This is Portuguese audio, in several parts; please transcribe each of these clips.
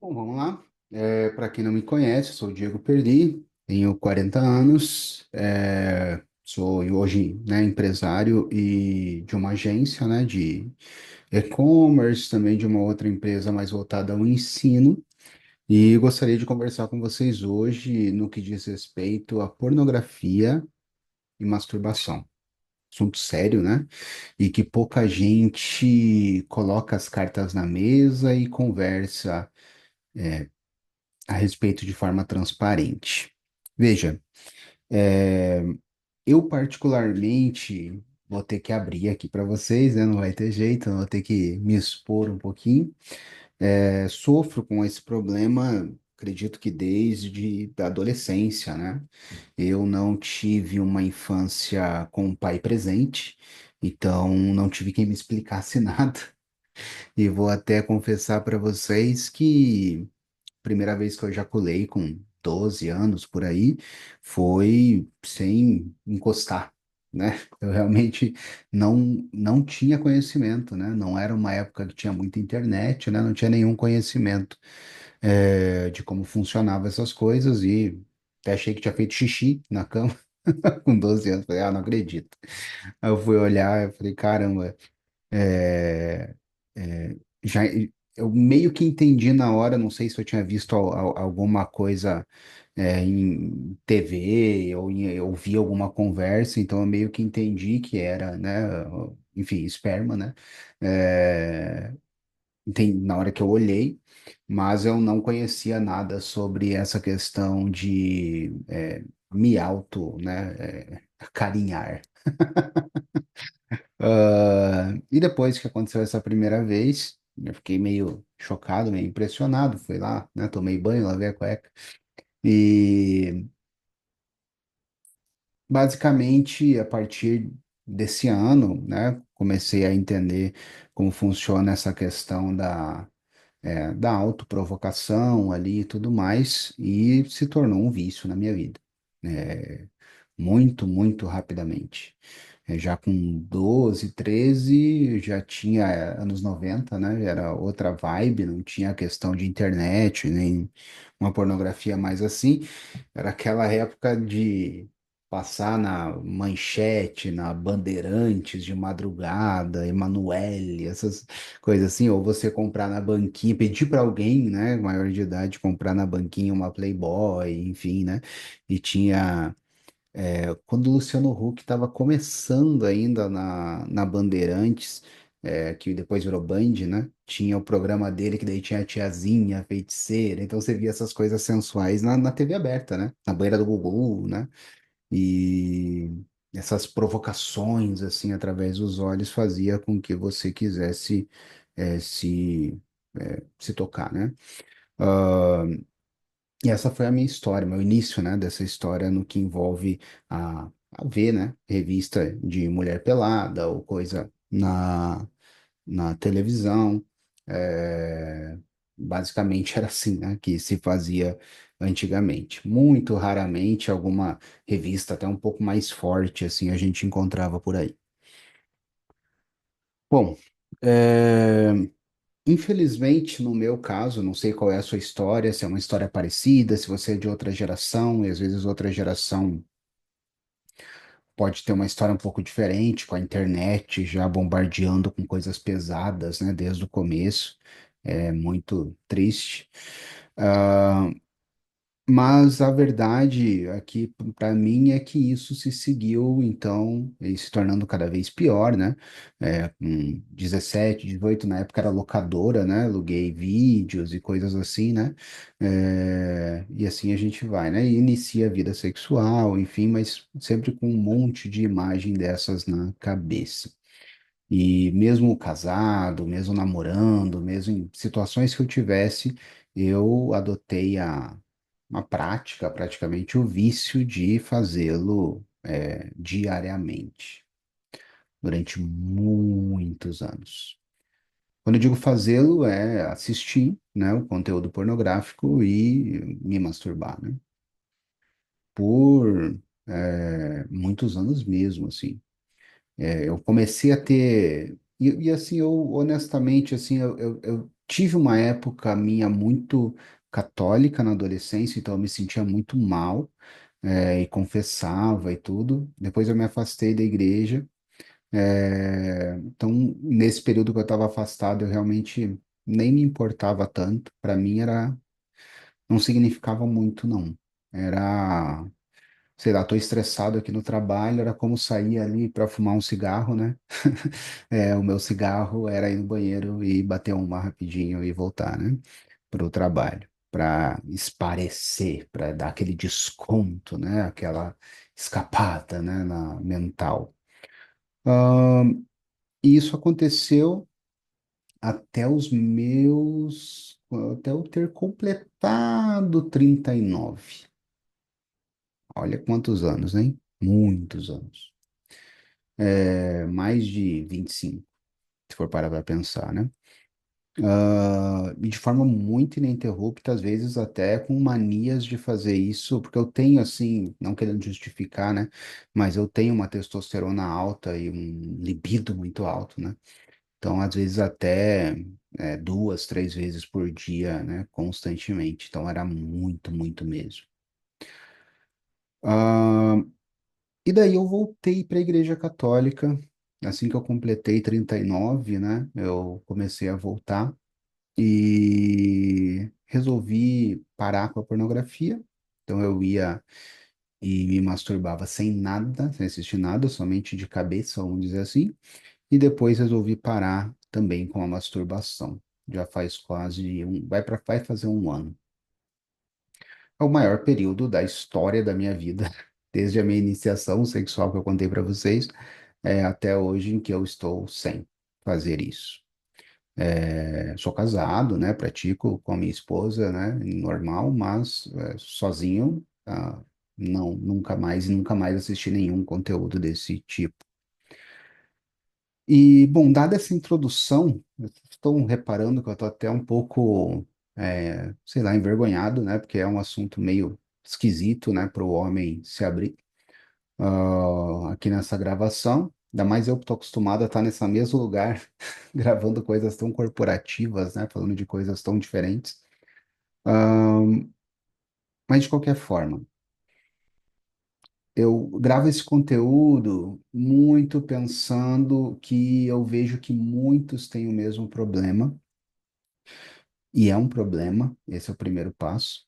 Bom, vamos lá. Para quem não me conhece, eu sou o Diego Perdi, tenho 40 anos, sou hoje, né, empresário e de uma agência, né, de e-commerce, também de uma outra empresa mais voltada ao ensino, e gostaria de conversar com vocês hoje no que diz respeito à pornografia e masturbação. Assunto sério, né? E que pouca gente coloca as cartas na mesa e conversa a respeito de forma transparente. Veja, é, eu particularmente vou ter que abrir aqui para vocês, né? Não vai ter jeito, eu vou ter que me expor um pouquinho. Sofro com esse problema, acredito que desde a adolescência, né? Eu não tive uma infância com um pai presente, então não tive quem me explicasse nada. E vou até confessar para vocês que primeira vez que eu ejaculei com 12 anos por aí foi sem encostar, né? Eu realmente não tinha conhecimento, né? Não era uma época que tinha muita internet, né? Não tinha nenhum conhecimento de como funcionavam essas coisas e até achei que tinha feito xixi na cama com 12 anos. Falei, ah, não acredito. Aí eu fui olhar, eu falei, caramba, é, já eu meio que entendi na hora, não sei se eu tinha visto alguma coisa em TV ou eu ouvi alguma conversa, então eu meio que entendi que era, né, enfim, esperma, né, na hora que eu olhei, mas eu não conhecia nada sobre essa questão de me auto, né, acarinhar. E depois que aconteceu essa primeira vez, eu fiquei meio chocado, meio impressionado. Fui lá, né? Tomei banho, lavei a cueca. E basicamente, a partir desse ano, né? Comecei a entender como funciona essa questão da autoprovocação ali e tudo mais, e se tornou um vício na minha vida. É, muito, muito rapidamente. Já com 12, 13, já tinha anos 90, né? Era outra vibe, não tinha a questão de internet, nem uma pornografia mais assim. Era aquela época de passar na Manchete, na Bandeirantes de madrugada, Emanuele, essas coisas assim, ou você comprar na banquinha, pedir para alguém, né, maior de idade, comprar na banquinha uma Playboy, enfim, né? E tinha quando o Luciano Huck estava começando ainda na Bandeirantes, que depois virou Band, né? Tinha o programa dele, que daí tinha a tiazinha, a feiticeira. Então você via essas coisas sensuais na TV aberta, né? Na banheira do Gugu, né? E essas provocações, assim, através dos olhos, fazia com que você quisesse se tocar, né? Ah, e essa foi a minha história, meu início, né, dessa história no que envolve a ver, né, revista de mulher pelada ou coisa na televisão. É, basicamente era assim, né, que se fazia antigamente. Muito raramente alguma revista até um pouco mais forte, assim, a gente encontrava por aí. Bom, é, infelizmente, no meu caso, não sei qual é a sua história, se é uma história parecida, se você é de outra geração, e às vezes outra geração pode ter uma história um pouco diferente, com a internet já bombardeando com coisas pesadas, né, desde o começo. É muito triste. Ah, mas a verdade aqui para mim é que isso se seguiu, então, e se tornando cada vez pior, né? Com 17, 18, na época era locadora, né? Aluguei vídeos e coisas assim, né? E assim a gente vai, né? E inicia a vida sexual, enfim, mas sempre com um monte de imagem dessas na cabeça. E mesmo casado, mesmo namorando, mesmo em situações que eu tivesse, eu adotei uma prática, praticamente o vício de fazê-lo diariamente, durante muitos anos. Quando eu digo fazê-lo, é assistir, né, o conteúdo pornográfico e me masturbar, né, por muitos anos mesmo, assim. Eu comecei a ter. E assim, eu honestamente, assim, eu tive uma época minha muito católica na adolescência, então eu me sentia muito mal, e confessava e tudo. Depois eu me afastei da igreja. Então, nesse período que eu estava afastado, eu realmente nem me importava tanto. Para mim era, não significava muito, não. Era, sei lá, tô estressado aqui no trabalho, era como sair ali para fumar um cigarro, né? O meu cigarro era ir no banheiro e bater uma rapidinho e voltar, né? Para o trabalho, para esparecer, para dar aquele desconto, né? Aquela escapada, né? Na mental. E isso aconteceu até eu ter completado 39. Olha quantos anos, hein? Muitos anos. Mais de 25, se for parar para pensar, né? E de forma muito ininterrupta, às vezes até com manias de fazer isso, porque eu tenho, assim, não querendo justificar, né? Mas eu tenho uma testosterona alta e um libido muito alto, né? Então, às vezes até duas, três vezes por dia, né? Constantemente. Então, era muito, muito mesmo. Ah, e daí eu voltei para a Igreja Católica. Assim que eu completei 39, né? Eu comecei a voltar e resolvi parar com a pornografia. Então eu ia e me masturbava sem nada, sem assistir nada, somente de cabeça, vamos dizer assim. E depois resolvi parar também com a masturbação. Já faz quase vai fazer um ano. É o maior período da história da minha vida, desde a minha iniciação sexual que eu contei para vocês, até hoje em que eu estou sem fazer isso. Sou casado, né? Pratico com a minha esposa, né? Normal, mas sozinho, não, nunca mais e nunca mais assisti nenhum conteúdo desse tipo. E, bom, dada essa introdução, eu estou reparando que eu estou até um pouco, sei lá, envergonhado, né? Porque é um assunto meio esquisito, né? Para o homem se abrir aqui nessa gravação. Ainda mais eu que estou acostumado a estar nesse mesmo lugar, gravando coisas tão corporativas, né? Falando de coisas tão diferentes. Mas, de qualquer forma, eu gravo esse conteúdo muito pensando que eu vejo que muitos têm o mesmo problema. E é um problema, esse é o primeiro passo,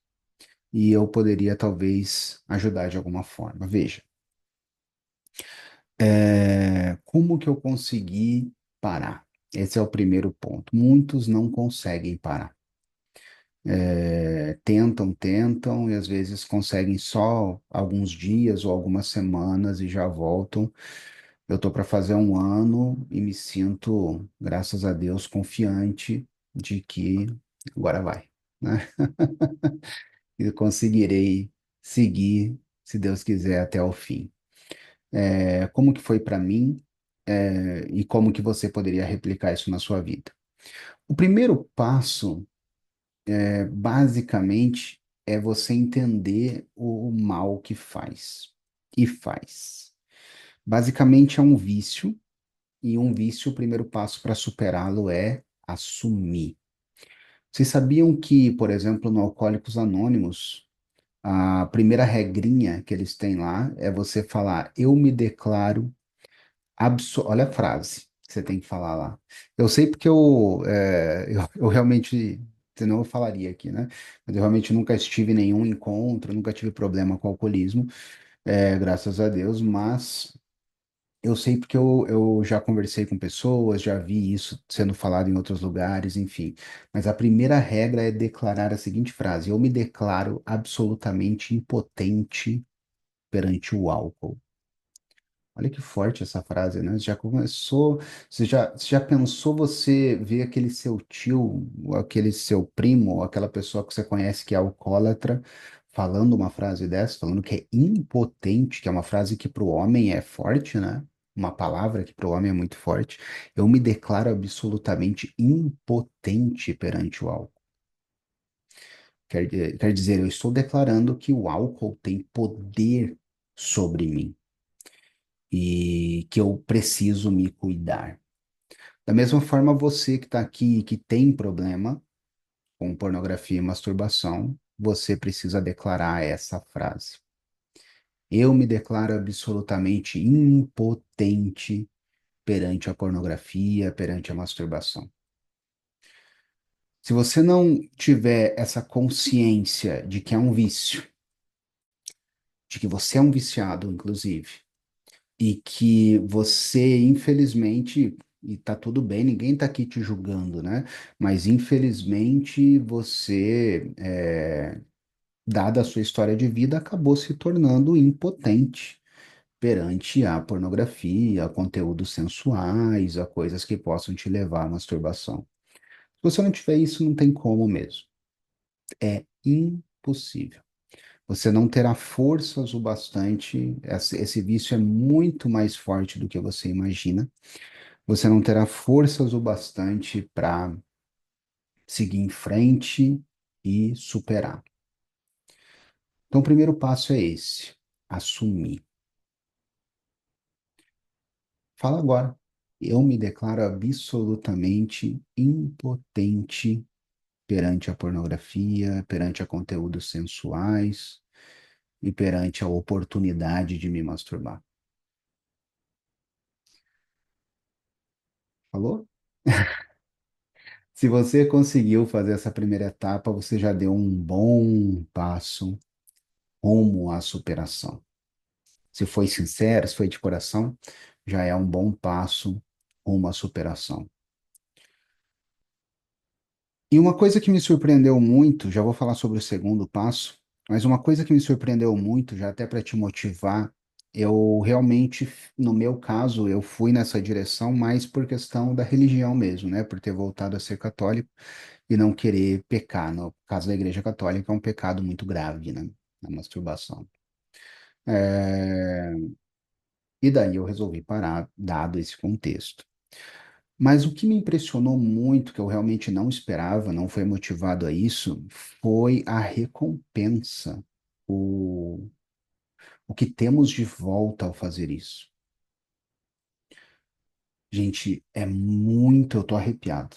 e eu poderia talvez ajudar de alguma forma. Veja, como que eu consegui parar? Esse é o primeiro ponto. Muitos não conseguem parar. Tentam, tentam, e às vezes conseguem só alguns dias ou algumas semanas e já voltam. Eu estou para fazer um ano e me sinto, graças a Deus, confiante de que agora vai, né? E conseguirei seguir, se Deus quiser, até o fim. Como que foi para mim, e como que você poderia replicar isso na sua vida? O primeiro passo, basicamente, é você entender o mal que faz. E faz. Basicamente é um vício, e um vício, o primeiro passo para superá-lo é assumir. Vocês sabiam que, por exemplo, no Alcoólicos Anônimos, a primeira regrinha que eles têm lá é você falar: eu me declaro Olha a frase que você tem que falar lá. Eu sei porque eu realmente, senão eu falaria aqui, né? Mas eu realmente nunca estive em nenhum encontro, nunca tive problema com alcoolismo, graças a Deus, mas eu sei porque eu já conversei com pessoas, já vi isso sendo falado em outros lugares, enfim. Mas a primeira regra é declarar a seguinte frase: eu me declaro absolutamente impotente perante o álcool. Olha que forte essa frase, né? Já começou, você já pensou você ver aquele seu tio, ou aquele seu primo, ou aquela pessoa que você conhece que é alcoólatra, falando uma frase dessa, falando que é impotente, que é uma frase que para o homem é forte, né? Uma palavra que para o homem é muito forte. Eu me declaro absolutamente impotente perante o álcool. Quer dizer, eu estou declarando que o álcool tem poder sobre mim e que eu preciso me cuidar. Da mesma forma, você que está aqui e que tem problema com pornografia e masturbação, você precisa declarar essa frase. Eu me declaro absolutamente impotente perante a pornografia, perante a masturbação. Se você não tiver essa consciência de que é um vício, de que você é um viciado, inclusive, e que você, infelizmente, e tá tudo bem, ninguém tá aqui te julgando, né? Mas infelizmente você, dada a sua história de vida, acabou se tornando impotente perante a pornografia, a conteúdos sensuais, a coisas que possam te levar à masturbação. Se você não tiver isso, não tem como mesmo. É impossível. Você não terá forças o bastante. Esse vício é muito mais forte do que você imagina. Você não terá forças o bastante para seguir em frente e superar. Então, o primeiro passo é esse: assumir. Fala agora. Eu me declaro absolutamente impotente perante a pornografia, perante a conteúdos sensuais e perante a oportunidade de me masturbar. Falou? Se você conseguiu fazer essa primeira etapa, você já deu um bom passo rumo à superação. Se foi sincero, se foi de coração, já é um bom passo rumo à superação. E uma coisa que me surpreendeu muito, já vou falar sobre o segundo passo, mas uma coisa que me surpreendeu muito, já até para te motivar, eu realmente, no meu caso, eu fui nessa direção mais por questão da religião mesmo, né? Por ter voltado a ser católico e não querer pecar. No caso da Igreja Católica, é um pecado muito grave, né? A masturbação. É, E daí eu resolvi parar, dado esse contexto. Mas o que me impressionou muito, que eu realmente não esperava, não foi motivado a isso, foi a recompensa, o, o que temos de volta ao fazer isso. Gente, é muito, eu tô arrepiado.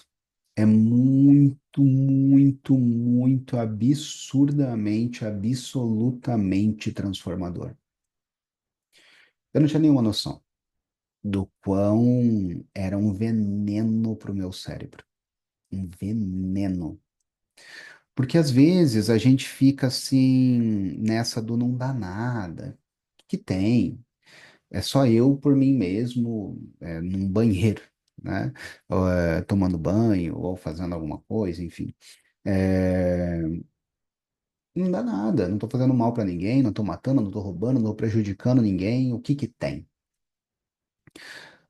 É muito, muito, muito absurdamente, absolutamente transformador. Eu não tinha nenhuma noção do quão era um veneno para o meu cérebro. Um veneno. Porque às vezes a gente fica assim, nessa do não dá nada. Que tem. É só eu por mim mesmo, num banheiro, né? Ou, tomando banho, ou fazendo alguma coisa, enfim. É, Não dá nada, não tô fazendo mal para ninguém, não tô matando, não tô roubando, não tô prejudicando ninguém. O que que tem?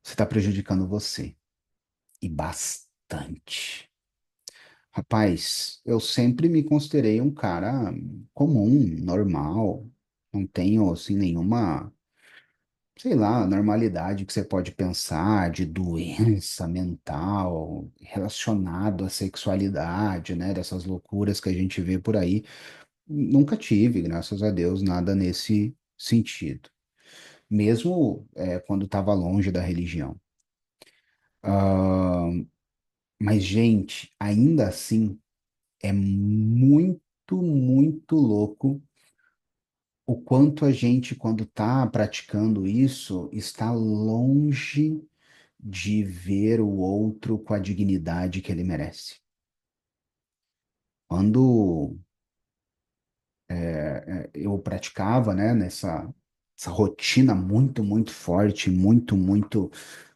Você tá prejudicando você. E bastante. Rapaz, eu sempre me considerei um cara comum, normal. Não tenho, assim, nenhuma, sei lá, normalidade que você pode pensar de doença mental relacionado à sexualidade, né? Dessas loucuras que a gente vê por aí. Nunca tive, graças a Deus, nada nesse sentido. Mesmo quando estava longe da religião. Ah, mas, gente, ainda assim, é muito, muito louco o quanto a gente, quando está praticando isso, está longe de ver o outro com a dignidade que ele merece. Quando eu praticava, né, essa rotina muito, muito forte, muito, muito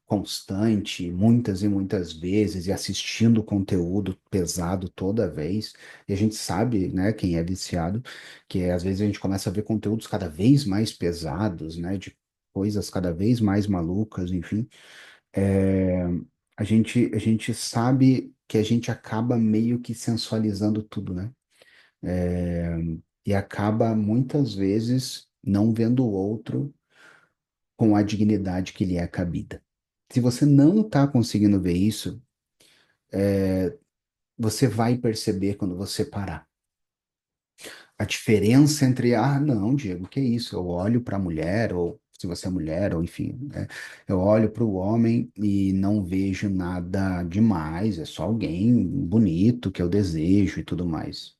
constante, muitas e muitas vezes, e assistindo conteúdo pesado toda vez, e a gente sabe, né, quem é viciado, às vezes a gente começa a ver conteúdos cada vez mais pesados, né, de coisas cada vez mais malucas, enfim, é, a gente sabe que a gente acaba meio que sensualizando tudo, né? É, e acaba muitas vezes não vendo o outro com a dignidade que lhe é cabida. Se você não está conseguindo ver isso, você vai perceber quando você parar. A diferença entre, ah, não, Diego, que isso? Eu olho para a mulher, ou se você é mulher, ou enfim, né? Eu olho para o homem e não vejo nada demais, é só alguém bonito que eu desejo e tudo mais.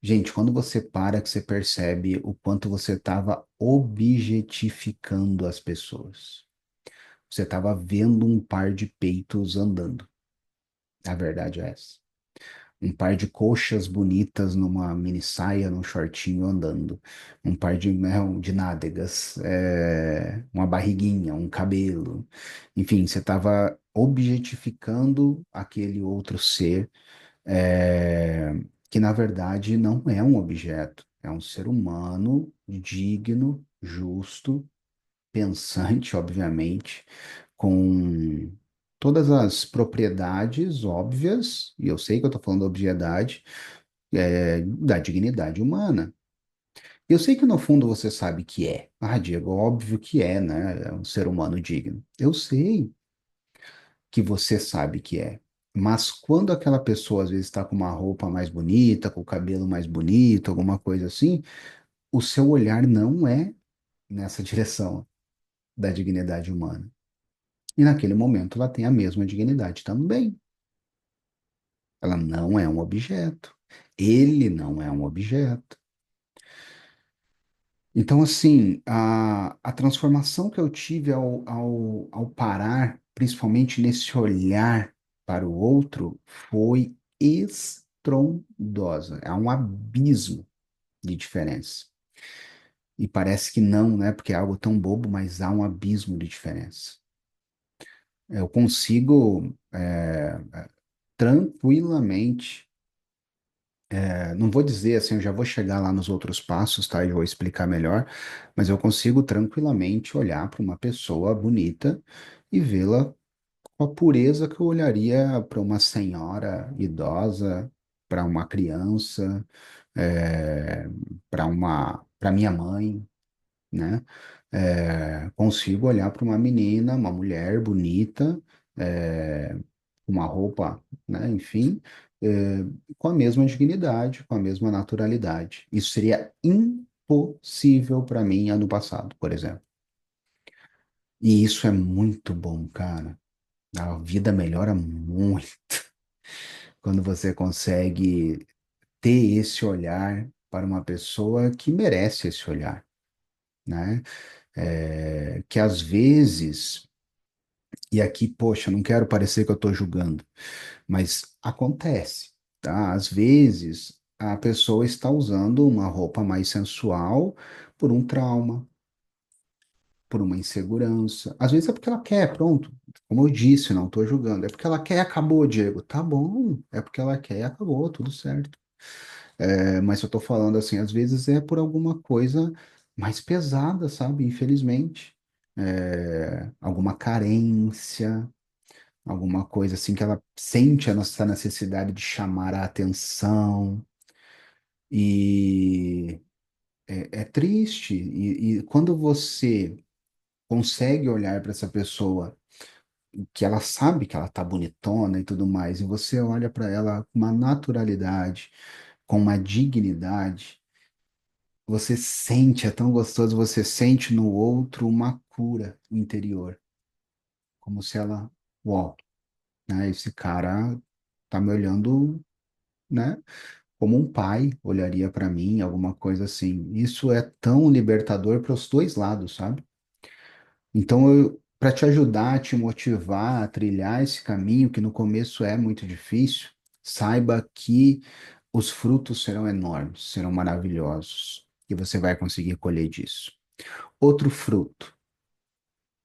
Gente, quando você para, que você percebe o quanto você estava objetificando as pessoas. Você estava vendo um par de peitos andando. A verdade é essa. Um par de coxas bonitas numa mini saia, num shortinho andando. Um par de, né, de nádegas, uma barriguinha, um cabelo. Enfim, você estava objetificando aquele outro ser, é, que na verdade não é um objeto. É um ser humano digno, justo, pensante, obviamente, com todas as propriedades óbvias, e eu sei que eu estou falando da obviedade, da dignidade humana. Eu sei que no fundo você sabe que é. Ah, Diego, óbvio que é, né? É um ser humano digno. Eu sei que você sabe que é. Mas quando aquela pessoa às vezes está com uma roupa mais bonita, com o cabelo mais bonito, alguma coisa assim, o seu olhar não é nessa direção da dignidade humana. E naquele momento ela tem a mesma dignidade também. Ela não é um objeto. Ele não é um objeto. Então, assim, a transformação que eu tive ao parar, principalmente nesse olhar para o outro, foi estrondosa. É um abismo de diferença. E parece que não, né? Porque é algo tão bobo, mas há um abismo de diferença. Eu consigo, tranquilamente. Não vou dizer assim, eu já vou chegar lá nos outros passos, tá? Eu vou explicar melhor, mas eu consigo tranquilamente olhar para uma pessoa bonita e vê-la com a pureza que eu olharia para uma senhora idosa, para uma criança, para minha mãe, né? Consigo olhar para uma menina, uma mulher bonita, é, com uma roupa, né? Enfim, é, com a mesma dignidade, com a mesma naturalidade. Isso seria impossível para mim ano passado, por exemplo. E isso é muito bom, cara. A vida melhora muito quando você consegue ter esse olhar para uma pessoa que merece esse olhar, né? Que às vezes, e aqui, poxa, não quero parecer que eu estou julgando, mas acontece, tá? Às vezes a pessoa está usando uma roupa mais sensual por um trauma, por uma insegurança. Às vezes é porque ela quer, pronto. Como eu disse, não estou julgando. É porque ela quer e acabou, Diego. Tá bom, é porque ela quer e acabou, tudo certo. Mas eu estou falando assim, às vezes é por alguma coisa mais pesada, sabe? Infelizmente. Alguma carência, alguma coisa assim que ela sente a nossa necessidade de chamar a atenção e é triste. E quando você consegue olhar para essa pessoa que ela sabe que ela tá bonitona e tudo mais, e você olha para ela com uma naturalidade, com uma dignidade, você sente, é tão gostoso, você sente no outro uma cura interior, como se ela, uau, né, esse cara tá me olhando, né? Como um pai olharia para mim, alguma coisa assim. Isso é tão libertador para os dois lados, sabe? Então, para te ajudar, te motivar a trilhar esse caminho, que no começo é muito difícil, saiba que os frutos serão enormes, serão maravilhosos, e você vai conseguir colher disso. Outro fruto,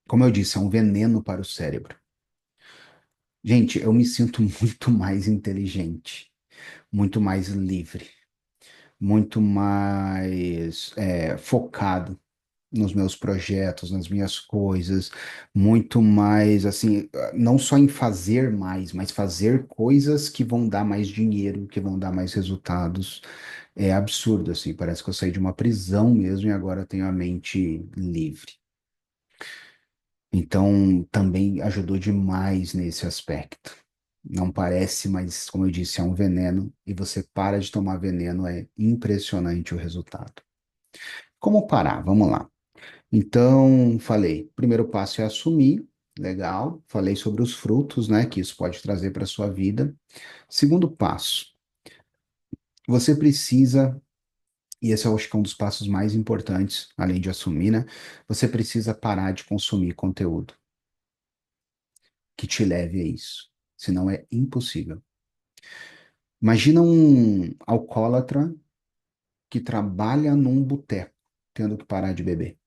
como eu disse, é um veneno para o cérebro. Gente, eu me sinto muito mais inteligente, muito mais livre, muito mais focado nos meus projetos, nas minhas coisas, muito mais assim, não só em fazer mais, mas fazer coisas que vão dar mais dinheiro, que vão dar mais resultados. É absurdo, assim, parece que eu saí de uma prisão mesmo e agora tenho a mente livre. Então, também ajudou demais nesse aspecto. Não parece, mas como eu disse, é um veneno e você para de tomar veneno, é impressionante o resultado. Como parar? Vamos lá. Então, falei, primeiro passo é assumir, legal. Falei sobre os frutos, né, que isso pode trazer para a sua vida. Segundo passo, você precisa, e esse eu acho que é um dos passos mais importantes, além de assumir, né? Você precisa parar de consumir conteúdo que te leve a isso. Senão é impossível. Imagina um alcoólatra que trabalha num boteco, tendo que parar de beber.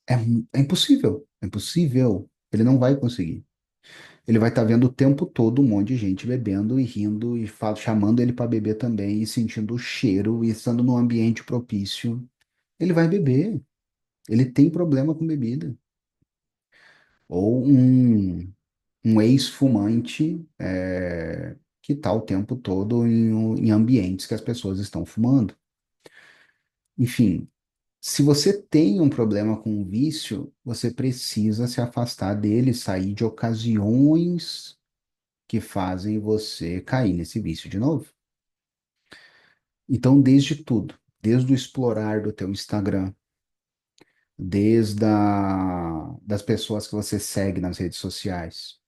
É impossível. É impossível. Ele não vai conseguir. Ele vai estar vendo o tempo todo um monte de gente bebendo e rindo e chamando ele para beber também e sentindo o cheiro e estando num ambiente propício. Ele vai beber. Ele tem problema com bebida. Ou um ex-fumante que está o tempo todo em ambientes que as pessoas estão fumando. Enfim, se você tem um problema com o vício, você precisa se afastar dele, sair de ocasiões que fazem você cair nesse vício de novo. Então, desde tudo, desde o explorar do teu Instagram, das pessoas que você segue nas redes sociais,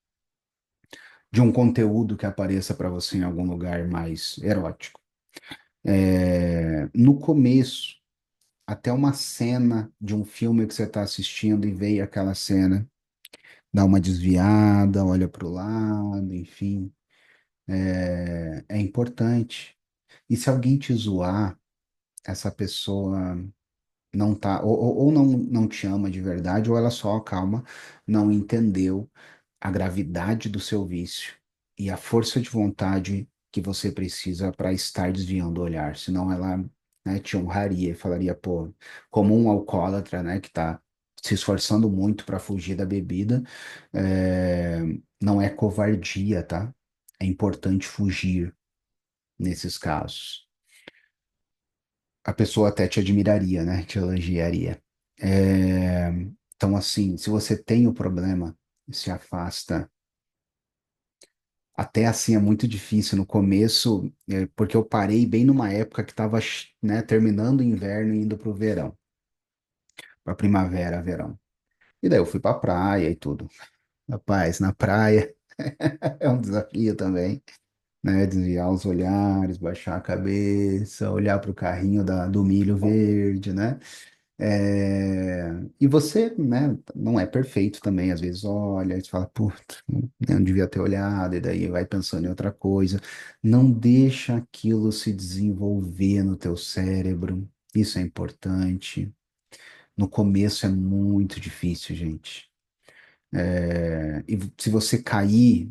de um conteúdo que apareça para você em algum lugar mais erótico. No começo, até uma cena de um filme que você está assistindo e veio aquela cena, dá uma desviada, olha para o lado, enfim, é importante. E se alguém te zoar, essa pessoa não tá, ou não te ama de verdade, ou ela só, calma, não entendeu a gravidade do seu vício e a força de vontade que você precisa para estar desviando o olhar, senão ela, né, te honraria e falaria, pô, como um alcoólatra, né, que tá se esforçando muito para fugir da bebida, é, não é covardia, tá? É importante fugir nesses casos. A pessoa até te admiraria, né? Te elogiaria. É, Então, assim, se você tem o problema, se afasta. Até assim é muito difícil no começo, porque eu parei bem numa época que estava, né, terminando o inverno e indo pro verão, pra primavera, verão. E daí eu fui pra praia e tudo. Rapaz, na praia é um desafio também, né? Desviar os olhares, baixar a cabeça, olhar pro carrinho do milho verde, né? E você, né, não é perfeito também, às vezes olha e fala, putz, não devia ter olhado, e daí vai pensando em outra coisa. Não deixa aquilo se desenvolver no teu cérebro, isso é importante. No começo é muito difícil, gente. E se você cair,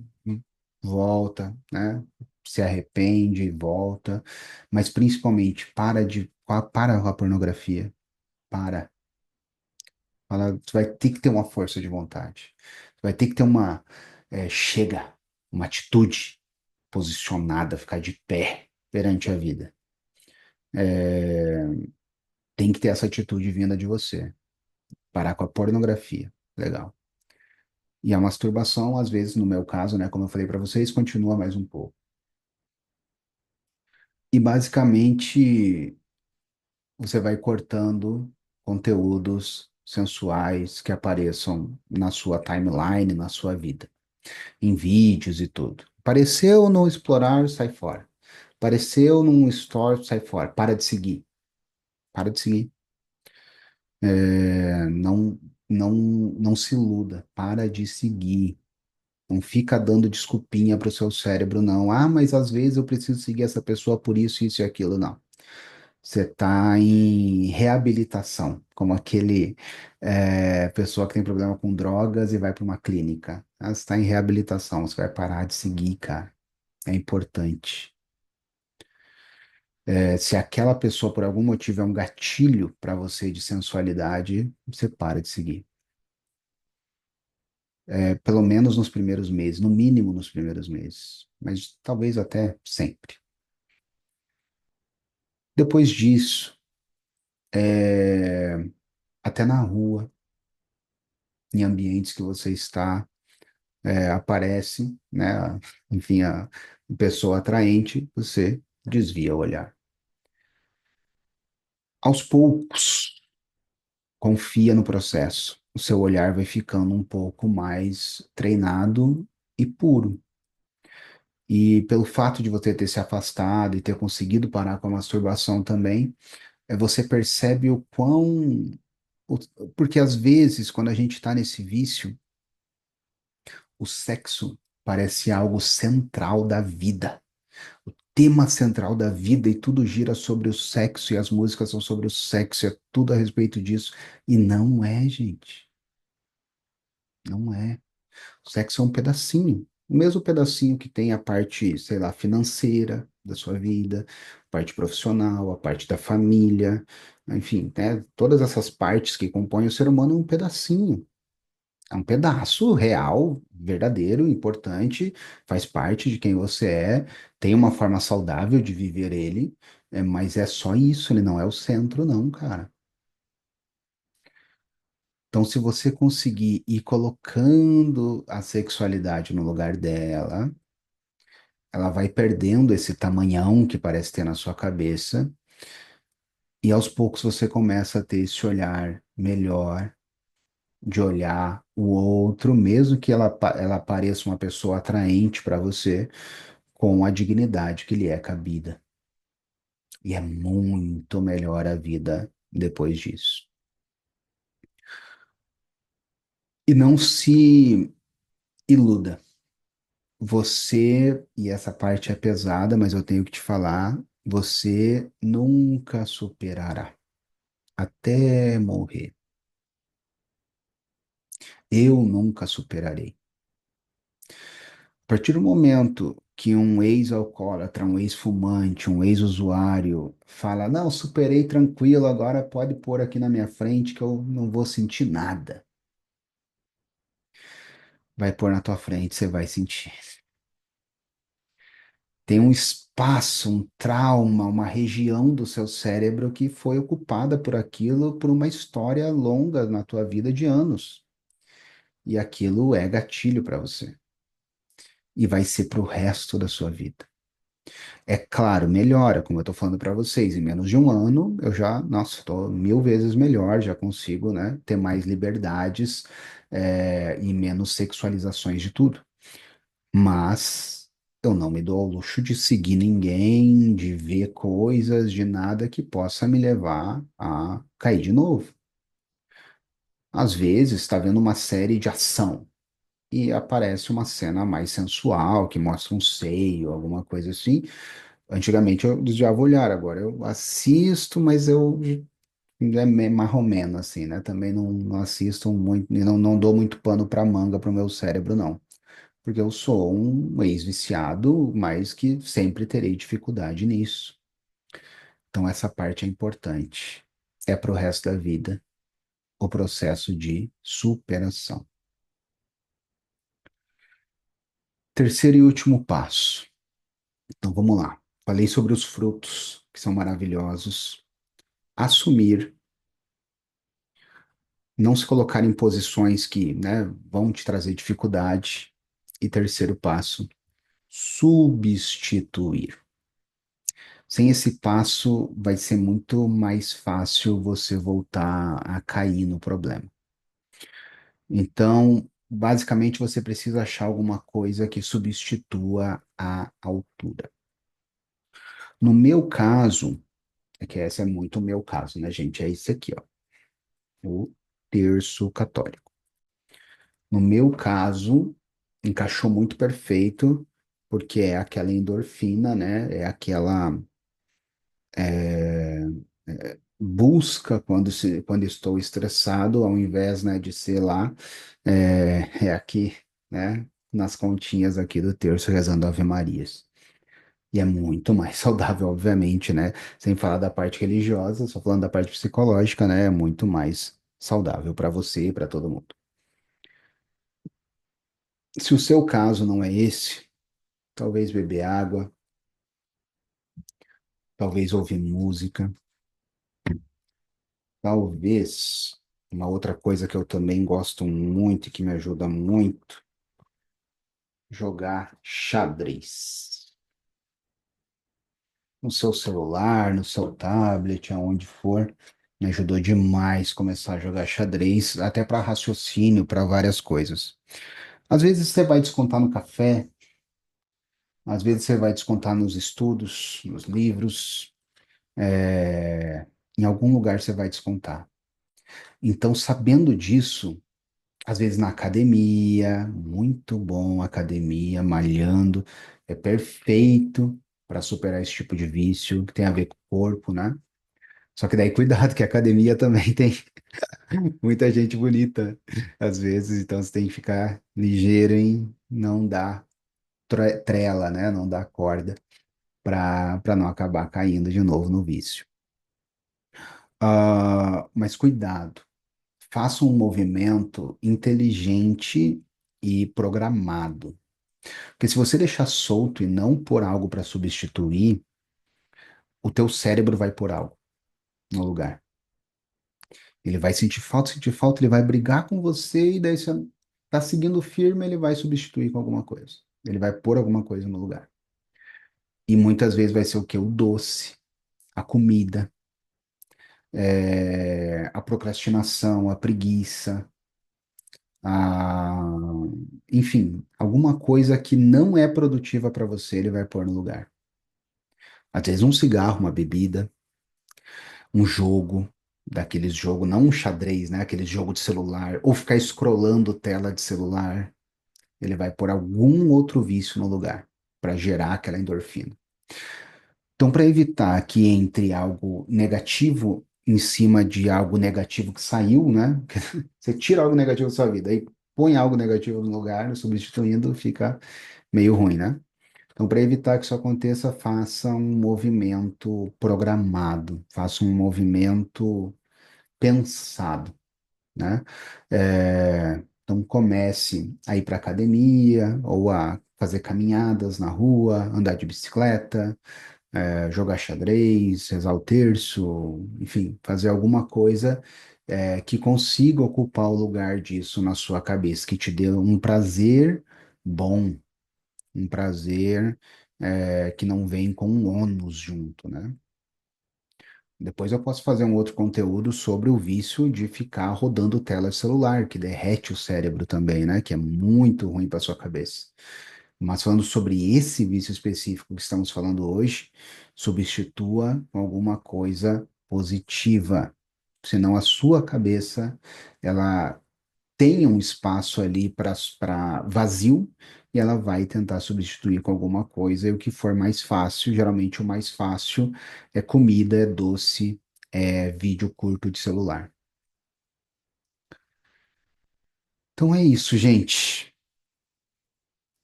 volta, né? Se arrepende, e volta, mas principalmente para com a pornografia, para. Tu vai ter que ter uma força de vontade. Tu vai ter que ter chega, uma atitude posicionada, ficar de pé perante a vida. É, Tem que ter essa atitude vinda de você. Parar com a pornografia. Legal. E a masturbação, às vezes, no meu caso, né, como eu falei para vocês, continua mais um pouco. E basicamente, você vai cortando conteúdos sensuais que apareçam na sua timeline, na sua vida. Em vídeos e tudo. Apareceu no Explorar, sai fora. Apareceu num Store, sai fora. Para de seguir. Para de seguir. Não, não se iluda. Para de seguir. Não fica dando desculpinha para o seu cérebro, não. Ah, mas às vezes eu preciso seguir essa pessoa por isso, isso e aquilo. Não. Você está em reabilitação, como aquele pessoa que tem problema com drogas e vai para uma clínica. Ah, você está em reabilitação, você vai parar de seguir, cara. É importante. Se aquela pessoa, por algum motivo, é um gatilho para você de sensualidade, você para de seguir. Pelo menos nos primeiros meses, no mínimo nos primeiros meses, mas talvez até sempre. Depois disso, é, até na rua, em ambientes que você está, aparece, né? Enfim, a pessoa atraente, você desvia o olhar. Aos poucos, confia no processo. O seu olhar vai ficando um pouco mais treinado e puro. E pelo fato de você ter se afastado e ter conseguido parar com a masturbação também, você percebe o quão. o- Porque às vezes, quando a gente está nesse vício, o sexo parece algo central da vida. O tema central da vida e tudo gira sobre o sexo e as músicas são sobre o sexo, é tudo a respeito disso. E não é, gente. Não é. O sexo é um pedacinho. O mesmo pedacinho que tem a parte, sei lá, financeira da sua vida, a parte profissional, a parte da família, enfim, né? Todas essas partes que compõem o ser humano é um pedacinho. É um pedaço real, verdadeiro, importante, faz parte de quem você é, tem uma forma saudável de viver ele, mas é só isso, ele não é o centro, não, cara. Então, se você conseguir ir colocando a sexualidade no lugar dela, ela vai perdendo esse tamanhão que parece ter na sua cabeça, e aos poucos você começa a ter esse olhar melhor, de olhar o outro, mesmo que ela pareça uma pessoa atraente para você, com a dignidade que lhe é cabida. E é muito melhor a vida depois disso. E não se iluda. Você, e essa parte é pesada, mas eu tenho que te falar, você nunca superará até morrer. Eu nunca superarei. A partir do momento que um ex-alcoólatra, um ex-fumante, um ex-usuário fala: Não, superei tranquilo, agora pode pôr aqui na minha frente que eu não vou sentir nada. Vai pôr na tua frente, você vai sentir. Tem um espaço, um trauma, uma região do seu cérebro que foi ocupada por aquilo por uma história longa na tua vida de anos. E aquilo é gatilho para você. E vai ser para o resto da sua vida. É claro, melhora, como eu estou falando para vocês, em menos de um ano eu já, nossa, estou 1000 vezes melhor, já consigo, né, ter mais liberdades, e menos sexualizações de tudo. Mas eu não me dou ao luxo de seguir ninguém, de ver coisas, de nada que possa me levar a cair de novo. Às vezes, está vendo uma série de ação e aparece uma cena mais sensual, que mostra um seio, alguma coisa assim. Antigamente eu desviava o olhar, agora eu assisto, mas eu marromeno, assim, né? Também não assisto muito, e não dou muito pano para manga para o meu cérebro, não. Porque eu sou um ex-viciado, mas que sempre terei dificuldade nisso. Então, essa parte é importante. É para o resto da vida o processo de superação. Terceiro e último passo. Então, vamos lá. Falei sobre os frutos, que são maravilhosos. Assumir, não se colocar em posições que, né, vão te trazer dificuldade. E terceiro passo, substituir. Sem esse passo, vai ser muito mais fácil você voltar a cair no problema. Então, basicamente, você precisa achar alguma coisa que substitua a altura. No meu caso, é que esse é muito o meu caso, né, gente? É isso aqui, ó, o terço católico. No meu caso, encaixou muito perfeito, porque é aquela endorfina, né? É aquela busca quando estou estressado, ao invés, né, de ser lá, é aqui, né, nas continhas aqui do terço, rezando Ave Marias. E é muito mais saudável, obviamente, né? Sem falar da parte religiosa, só falando da parte psicológica, né? É muito mais saudável para você e para todo mundo. Se o seu caso não é esse, talvez beber água, talvez ouvir música, talvez uma outra coisa que eu também gosto muito e que me ajuda muito, jogar xadrez. No seu celular, no seu tablet, aonde for. Me ajudou demais começar a jogar xadrez, até para raciocínio, para várias coisas. Às vezes você vai descontar no café, às vezes você vai descontar nos estudos, nos livros, é, em algum lugar você vai descontar. Então, sabendo disso, às vezes na academia, muito bom academia, malhando, é perfeito para superar esse tipo de vício que tem a ver com o corpo, né? Só que daí cuidado, que a academia também tem muita gente bonita, às vezes, então você tem que ficar ligeiro em não dar trela, né? Não dar corda para não acabar caindo de novo no vício. Mas cuidado, faça um movimento inteligente e programado. Porque se você deixar solto e não pôr algo para substituir, o teu cérebro vai pôr algo no lugar. Ele vai sentir falta, ele vai brigar com você e daí você tá seguindo firme, ele vai substituir com alguma coisa. Ele vai pôr alguma coisa no lugar. E muitas vezes vai ser o quê? O doce, a comida, a procrastinação, a preguiça, a... enfim, alguma coisa que não é produtiva para você, ele vai pôr no lugar. Às vezes um cigarro, uma bebida, um jogo, daqueles jogos, não um xadrez, né? Aquele jogo de celular, ou ficar scrollando tela de celular. Ele vai pôr algum outro vício no lugar para gerar aquela endorfina. Então, para evitar que entre algo negativo em cima de algo negativo que saiu, né? Você tira algo negativo da sua vida e põe algo negativo no lugar, substituindo, fica meio ruim, né? Então, para evitar que isso aconteça, faça um movimento programado, faça um movimento pensado, né? Então comece a ir para academia ou a fazer caminhadas na rua, andar de bicicleta, jogar xadrez, rezar o terço, enfim, fazer alguma coisa que consiga ocupar o lugar disso na sua cabeça, que te dê um prazer bom, um prazer que não vem com um ônus junto, né? Depois eu posso fazer um outro conteúdo sobre o vício de ficar rodando tela de celular, que derrete o cérebro também, né? Que é muito ruim para sua cabeça. Mas falando sobre esse vício específico que estamos falando hoje, substitua com alguma coisa positiva. Senão a sua cabeça, ela tenha um espaço ali para vazio e ela vai tentar substituir com alguma coisa, e o que for mais fácil, geralmente o mais fácil é comida, é doce, é vídeo curto de celular. Então é isso, gente.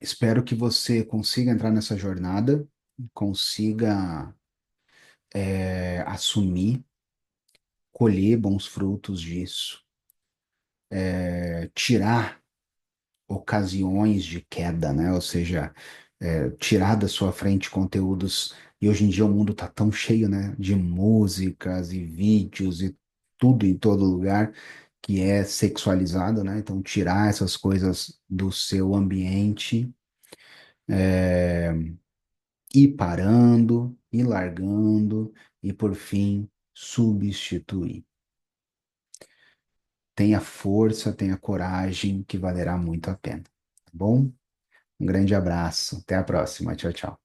Espero que você consiga entrar nessa jornada, consiga assumir, colher bons frutos disso, tirar ocasiões de queda, né? Ou seja, tirar da sua frente conteúdos. E hoje em dia o mundo tá tão cheio, né? De músicas e vídeos e tudo em todo lugar que é sexualizado, né? Então, tirar essas coisas do seu ambiente, ir parando, ir largando e, por fim, substituir. Tenha força, tenha coragem, que valerá muito a pena. Tá bom? Um grande abraço. Até a próxima. Tchau, tchau.